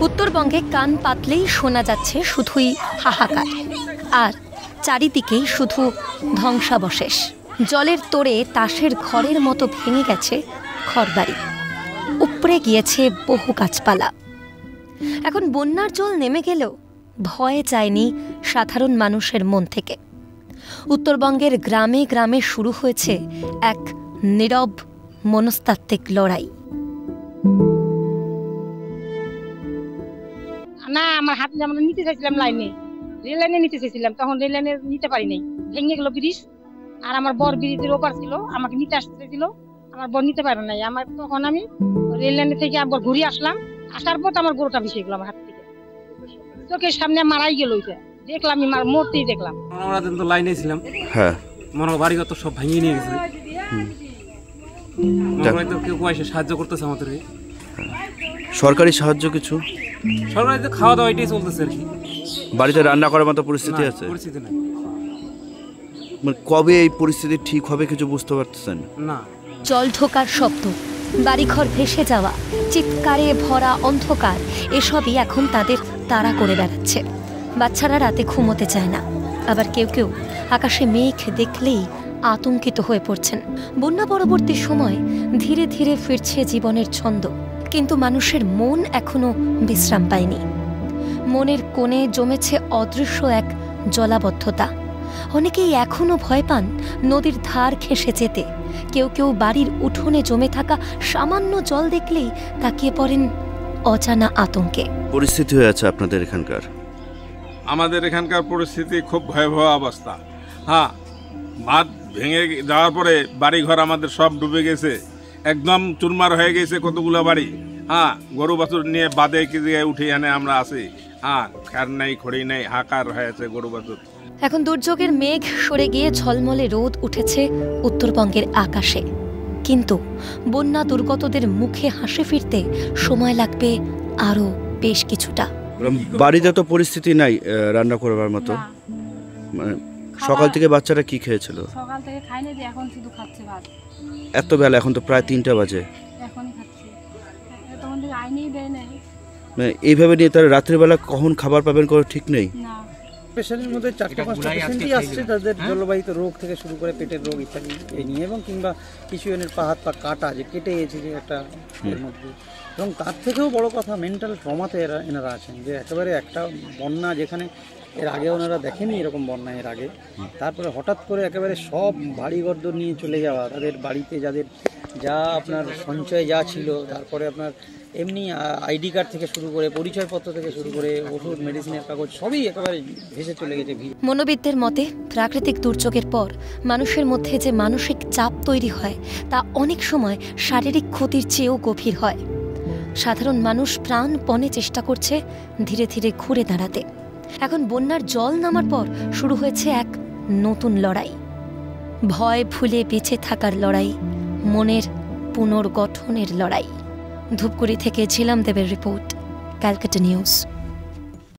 উত্তরবঙ্গে কান পাতলেই শোনা যাচ্ছে শুধুই হাহাকার, আর চারিদিকেই শুধু ধ্বংসাবশেষ। জলের তোড়ে তাসের ঘরের মতো ভেঙে গেছে ঘরবাড়ি, উপড়ে গিয়েছে বহু গাছপালা। এখন বন্যার জল নেমে গেলেও ভয় যায়নি সাধারণ মানুষের মন থেকে। উত্তরবঙ্গের গ্রামে গ্রামে শুরু হয়েছে এক নীরব মনস্তাত্ত্বিক লড়াই। না, আমার হাতে আমরা নিতে চাইছিলাম লাইনে, রেল লাইনে নিতে চাইছিলাম, তখন রেল লাইনে নিতে পারি নাই, ভেঙে গেল ব্রিজ। আর আমার বর ব্রিজের ওপার ছিল, আমাকে নিতে আসতে চাইছিল, আমার বর নিতে পারে নাই। আমার তখন আমি রেল লাইনে থেকে আবার ঘুরে আসলাম, আসার পর আমার গরুটা ভেসে গেল আমার হাত থেকে, চোখের সামনে মারাই গেল। ওইটা দেখলাম, আমি মূর্তিই দেখলাম। আমরা তো লাইনে ছিলাম, হ্যাঁ, মনে বাড়ি ঘর তো সব ভাঙিয়ে নিয়ে গেছে। কেউ এসে সাহায্য করতেছে আমাদেরকে। সরকারি সাহায্য কিছু? সরকারি তো খাওয়া দাওয়া এটাই চলতেছে আর কি। বাড়িতে রান্না করার মতো পরিস্থিতি আছে? পরিস্থিতি নাই। মানে কবে এই পরিস্থিতি ঠিক হবে কিছু বুঝতে পারতেছেন না? জল ঢোকার শব্দ, বাড়িঘর ভেসে যাওয়া, চিৎকারে ভরা অন্ধকার, এসবই এখন তাদের তাড়া করে বেড়াচ্ছে। বাচ্চারা রাতে ঘুমোতে চায় না, আবার কেউ কেউ আকাশে মেঘ দেখলেই আতঙ্কিত হয়ে পড়ছেন। বন্যা পরবর্তী সময় ধীরে ধীরে ফিরছে জীবনের ছন্দ, কিন্তু মানুষের মন এখনো বিশ্রাম পায়নি। মনের কোণে জমেছে অদৃশ্য এক জলাবদ্ধতা। অনেকেই এখনো ভয় পান নদীর ধার ঘেঁষে যেতে। কেউ কেউ বাড়ির উঠোনে জমে থাকা সামান্য জল দেখলেই তাকিয়ে পড়েন অজানা আতঙ্কে। পরিস্থিতি হয়ে আছে আপনাদের এখানকার? আমাদের এখানকার পরিস্থিতি খুব ভয়াবহ অবস্থা। হ্যাঁ, বাঁধ ভেঙে যাওয়ার পরে বাড়িঘর আমাদের সব ডুবে গেছে, একদম চুরমার হয়ে গেছে কতগুলো বাড়ি। হ্যাঁ, গরু বাছুর নিয়ে বাদে কি জায়গায় উঠে এনে আমরা আছি। হ্যাঁ, খার নেই, খড়ি নেই, হাহাকার হয়েছে গরু বাছুর। এখন দুর্যোগের মেঘ সরে গিয়ে ঝলমলে রোদ উঠেছে উত্তরবঙ্গের আকাশে, কিন্তু বন্যা দুর্গতদের মুখে হাসি ফিরতে সময় লাগবে আরো বেশ কিছুটা। বাড়িতে তো পরিস্থিতি নাই রান্না করবার মতো। মানে সকাল থেকে বাচ্চারা কি খেয়েছিল? সকাল থেকে খাইনি, এখন শুধু খাচ্ছে ভাত। এত বেলা, এখন তো প্রায় 3টা বাজে। এখনই খাচ্ছে, তখন থেকে আইনেই দেয় নাই। মানে এইভাবে নিয়ে তারা রাত্রিবেলা কখন খাবার পাবেন কোনো ঠিক নেই। না, পেশেন্টের মধ্যে 4-5টা পেশেন্টই আসছে যাদের জলবাহিত রোগ থেকে শুরু করে পেটের রোগ ইত্যাদি এই নিয়ে, এবং কিংবা কিছু জনের পা হাত পা কাটা, যে কেটে গেছে যে একটা এর মধ্যে। এবং তার থেকেও বড় কথা, মেন্টাল ট্রমাতে এনারা আছেন, যে একেবারে একটা বন্যা যেখানে এর আগে ওনারা দেখেনি এরকম বন্যা এর আগে, তারপরে হঠাৎ করে একেবারে সব বাড়িঘর নিয়ে চলে যাওয়া, তাদের বাড়িতে যাদের যা আপনার সঞ্চয় যা ছিল, তারপরে আপনার এমনি আইডি কার্ড থেকে শুরু করে পরিচয়পত্র থেকে শুরু করে ওষুধ মেডিসিনের কাগজ সবই একেবারে ভেসে চলে গেছে। মনোবিদদের মতে প্রাকৃতিক দুর্যোগের পর মানুষের মধ্যে যে মানসিক চাপ তৈরি হয় তা অনেক সময় শারীরিক ক্ষতির চেয়েও গভীর হয়। সাধারণ মানুষ প্রাণপণে চেষ্টা করছে ধীরে ধীরে ঘুরে দাঁড়াতে। এখন বন্যার জল নামার পর শুরু হয়েছে এক নতুন লড়াই, ভয় ভুলে বেঁচে থাকার লড়াই, মনের পুনর্গঠনের লড়াই। ধূপগুড়ি থেকে ঝিলাম দেবের রিপোর্ট, ক্যালকাটা নিউজ।